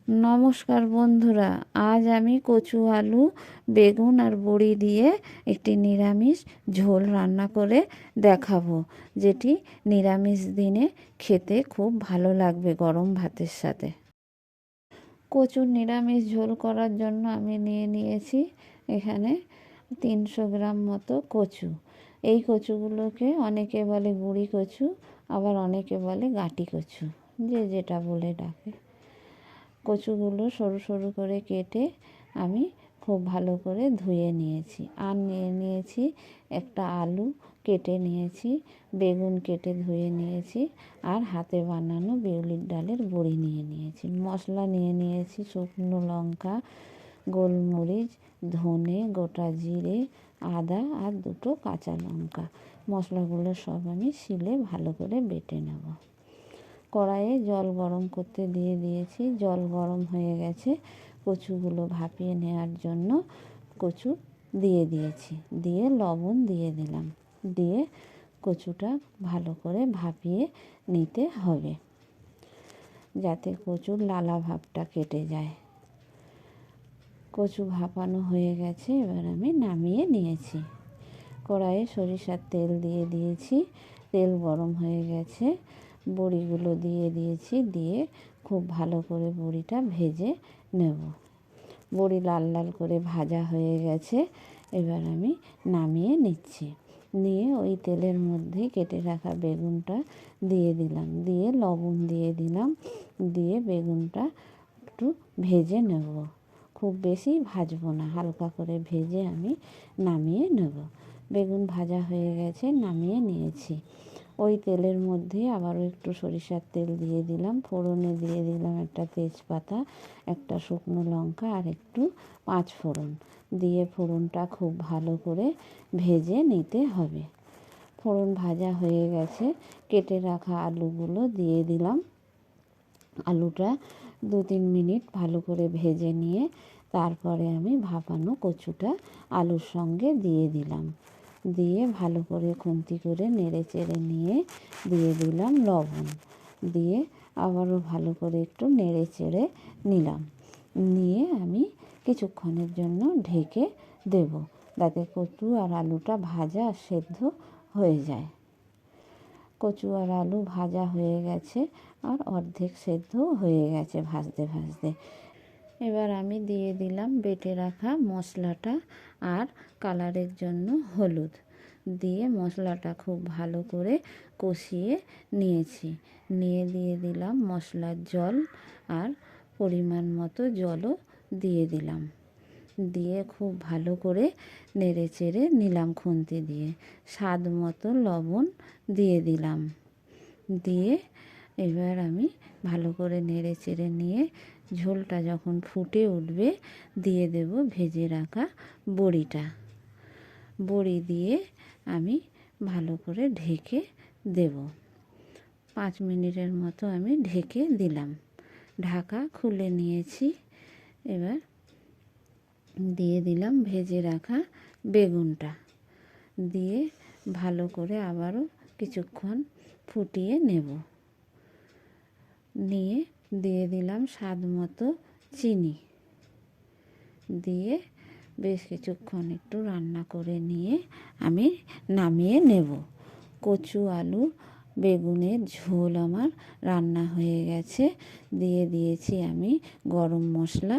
নমস্কার বন্ধুরা, আজ আমি কচু আলু বেগুন আর বড়ি দিয়ে একটি নিরামিষ ঝোল রান্না করে দেখাবো, যেটি নিরামিষ দিনে খেতে খুব ভালো লাগবে গরম ভাতের সাথে। কচুর নিরামিষ ঝোল করার জন্য আমি নিয়েছি এখানে 300 গ্রাম মতো কচু। এই কচুগুলোকে অনেকে বলে গুঁড়ি কচু, আবার অনেকে বলে গাঁটি কচু, যে যেটা বলে ডাকে। কচুগুলো সরু সরু করে কেটে আমি খুব ভালো করে ধুয়ে নিয়েছি। আর নিয়েছি একটা আলু কেটে নিয়েছি, বেগুন কেটে ধুয়ে নিয়েছি, আর হাতে বানানো বিউলির ডালের বড়ি নিয়েছি। মশলা নিয়েছি শুকনো লঙ্কা, গোলমরিচ, ধনে, গোটা জিরে, আদা আর 2টো কাঁচা লঙ্কা। মশলাগুলো সব আমি শিলে ভালো করে বেটে নেব। কড়াইয়ে জল গরম করতে দিয়েছি। জল গরম হয়ে গেছে। কচুগুলো ভাপিয়ে নেওয়ার জন্য কচু দিয়েছি, দিয়ে লবণ দিয়ে দিলাম, দিয়ে কচুটা ভালো করে ভাপিয়ে নিতে হবে, যাতে কচুর লালা ভাবটা কেটে যায়। কচু ভাপানো হয়ে গেছে, এবার আমি নামিয়ে নিয়েছি। কড়াইয়ে সরিষার তেল দিয়েছি। তেল গরম হয়ে গেছে, বড়িগুলো দিয়েছি, দিয়ে খুব ভালো করে বড়িটা ভেজে নেব। বড়ি লাল লাল করে ভাজা হয়ে গেছে, এবার আমি নামিয়ে নিচ্ছি। নিয়ে ওই তেলের মধ্যে কেটে রাখা বেগুনটা দিয়ে দিলাম, দিয়ে লবণ দিয়ে দিলাম, দিয়ে বেগুনটা একটু ভেজে নেব। খুব বেশি ভাজবো না, হালকা করে ভেজে আমি নামিয়ে নেব। বেগুন ভাজা হয়ে গেছে, নামিয়ে নিয়েছি। ওই তেলের মধ্যে আবারও একটু সরিষার তেল দিয়ে দিলাম। ফোড়নে দিয়ে দিলাম একটা তেজপাতা, একটা শুকনো লঙ্কা আর একটু 5 ফোড়ন। দিয়ে ফোড়নটা খুব ভালো করে ভেজে নিতে হবে। ফোড়ন ভাজা হয়ে গেছে, কেটে রাখা আলুগুলো দিয়ে দিলাম। আলুটা 2-3 মিনিট ভালো করে ভেজে নিয়ে তারপরে আমি ভাপানো কচুটা আলুর সঙ্গে দিয়ে দিলাম। দিয়ে ভালো করে খুন্তি করে নেড়ে চেড়ে নিয়ে দিয়ে দিলাম লবণ, দিয়ে আবারও ভালো করে একটু নেড়ে চেড়ে নিলাম। নিয়ে আমি কিছুক্ষণের জন্য ঢেকে দেব, যাতে কচু আর আলুটা ভাজা সেদ্ধ হয়ে যায়। কচু আর আলু ভাজা হয়ে গেছে, আর অর্ধেক সেদ্ধ হয়ে গেছে ভাজতে ভাজতে। এবার আমি দিয়ে দিলাম বেটে রাখা মশলাটা আর কালারের জন্য হলুদ, দিয়ে মশলাটা খুব ভালো করে কষিয়ে নিয়েছি। নিয়ে দিয়ে দিলাম মশলার জল, আর পরিমাণ মতো জলও দিয়ে দিলাম। দিয়ে খুব ভালো করে নেড়ে চেড়ে নিলাম খুন্তি দিয়ে। স্বাদ মতো লবণ দিয়ে দিলাম। দিয়ে এবার আমি ভালো করে নেড়ে চেড়ে নিয়ে ঝোলটা যখন ফুটে উঠবে দিয়ে দেব ভেজে রাখা বড়িটা। বড়ি দিয়ে আমি ভালো করে ঢেকে দেব। 5 মিনিটের মতো আমি ঢেকে দিলাম। ঢাকা খুলে নিয়েছি। এবার দিয়ে দিলাম ভেজে রাখা বেগুনটা, দিয়ে ভালো করে আবারও কিছুক্ষণ ফুটিয়ে নেব। নিয়ে দিয়ে দিলাম স্বাদ মতো চিনি, দিয়ে বেশ কিছুক্ষণ একটু রান্না করে নিয়ে আমি নামিয়ে নেব। কচু আলু বেগুনের ঝোল আমার রান্না হয়ে গেছে। দিয়ে দিয়েছি আমি গরম মশলা,